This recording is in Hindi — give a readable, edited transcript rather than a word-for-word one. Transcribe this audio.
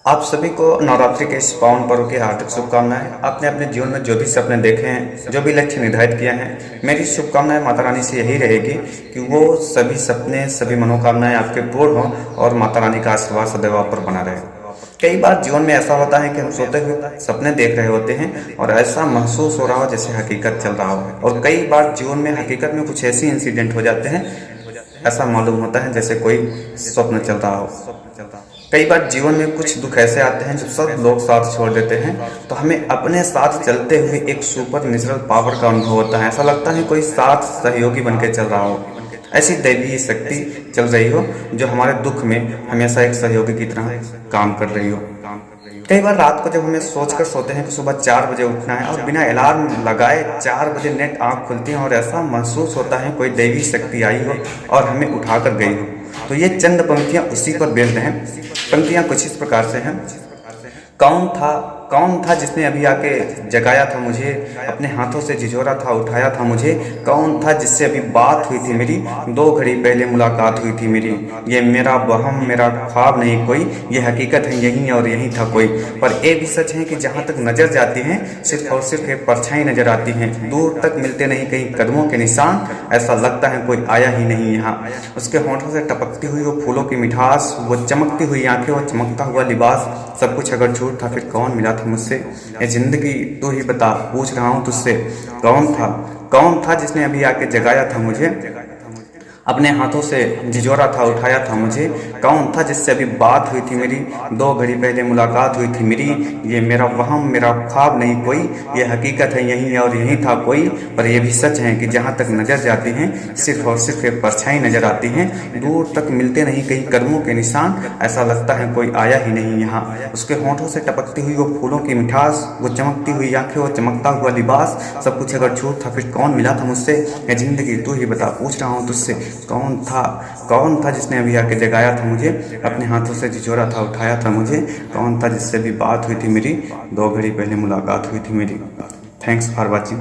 आप सभी को नवरात्रि के इस पावन पर्व की हार्दिक शुभकामनाएं। आपने अपने जीवन में जो भी सपने देखे हैं, जो भी लक्ष्य निर्धारित किए हैं, मेरी शुभकामनाएं माता रानी से यही रहेगी कि वो सभी सपने, सभी मनोकामनाएं आपके पूर्ण हों और माता रानी का आशीर्वाद सदैव आप पर बना रहे। कई बार जीवन में ऐसा होता है कि हम सोते हुए सपने देख रहे होते हैं और ऐसा महसूस हो रहा हो जैसे हकीकत चल रहा हो, और कई बार जीवन में हकीकत में कुछ ऐसे इंसिडेंट हो जाते हैं, ऐसा मालूम होता है जैसे कोई स्वप्न चल रहा हो। कई बार जीवन में कुछ दुख ऐसे आते हैं जब सब लोग साथ छोड़ देते हैं, तो हमें अपने साथ चलते हुए एक सुपर नेचुरल पावर का अनुभव होता है। ऐसा लगता है कोई साथ सहयोगी बन के चल रहा हो, ऐसी दैवीय शक्ति चल रही हो जो हमारे दुख में हमेशा एक सहयोगी की तरह काम कर रही हो। कई बार रात को जब हमें सोचकर सोते हैं कि सुबह 4 बजे उठना है और बिना अलार्म लगाए 4 बजे नेट आँख खुलती है और ऐसा महसूस होता है कोई दैवी शक्ति आई हो और हमें उठाकर गई हो। तो ये चंद पंक्तियां उसी पर बेस्ड हैं। पंक्तियां कुछ इस प्रकार से हैं। कौन था जिसने अभी आके जगाया था मुझे, अपने हाथों से झिझोरा था उठाया था मुझे। कौन था जिससे अभी बात हुई थी मेरी, 2 घड़ी पहले मुलाकात हुई थी मेरी। ये मेरा वहम, मेरा ख्वाब नहीं कोई, ये हकीकत है यहीं और यहीं था कोई। पर ये भी सच है कि जहाँ तक नजर जाती है सिर्फ और सिर्फ एक परछाई नजर आती है। दूर तक मिलते नहीं कहीं कदमों के निशान, ऐसा लगता है कोई आया ही नहीं यहाँ। उसके होंठों से टपकती हुई वो फूलों की मिठास, वो चमकती हुई आंखें, वो चमकता हुआ लिबास, सब कुछ अगर झूठ था फिर कौन मिला था मुझसे। ये जिंदगी तू ही बता, पूछ रहा हूँ तुझसे। कौन था जिसने अभी आके जगाया था मुझे, अपने हाथों से झिझोरा था उठाया था मुझे। कौन था जिससे अभी बात हुई थी मेरी, 2 घड़ी पहले मुलाकात हुई थी मेरी। ये मेरा वहम, मेरा ख्वाब नहीं कोई, ये हकीकत है यहीं और यहीं था कोई। पर यह भी सच है कि जहाँ तक नजर जाती हैं सिर्फ और सिर्फ एक परछाई नजर आती हैं। दूर तक मिलते नहीं कहीं कदमों के निशान, ऐसा लगता है कोई आया ही नहीं यहाँ। उसके होंठों से टपकती हुई वो फूलों की मिठास, वो चमकती हुई आंखें, वो चमकता हुआ लिबास, सब कुछ अगर झूठ था फिर कौन मिला था मुझसे। ये जिंदगी तू ही बता, पूछ रहा हूँ तुझसे। कौन था जिसने अभी आके जगाया था मुझे, अपने हाथों से झिझोरा था उठाया था मुझे। कौन था जिससे भी बात हुई थी मेरी, 2 घड़ी पहले मुलाकात हुई थी मेरी। Thanks for watching.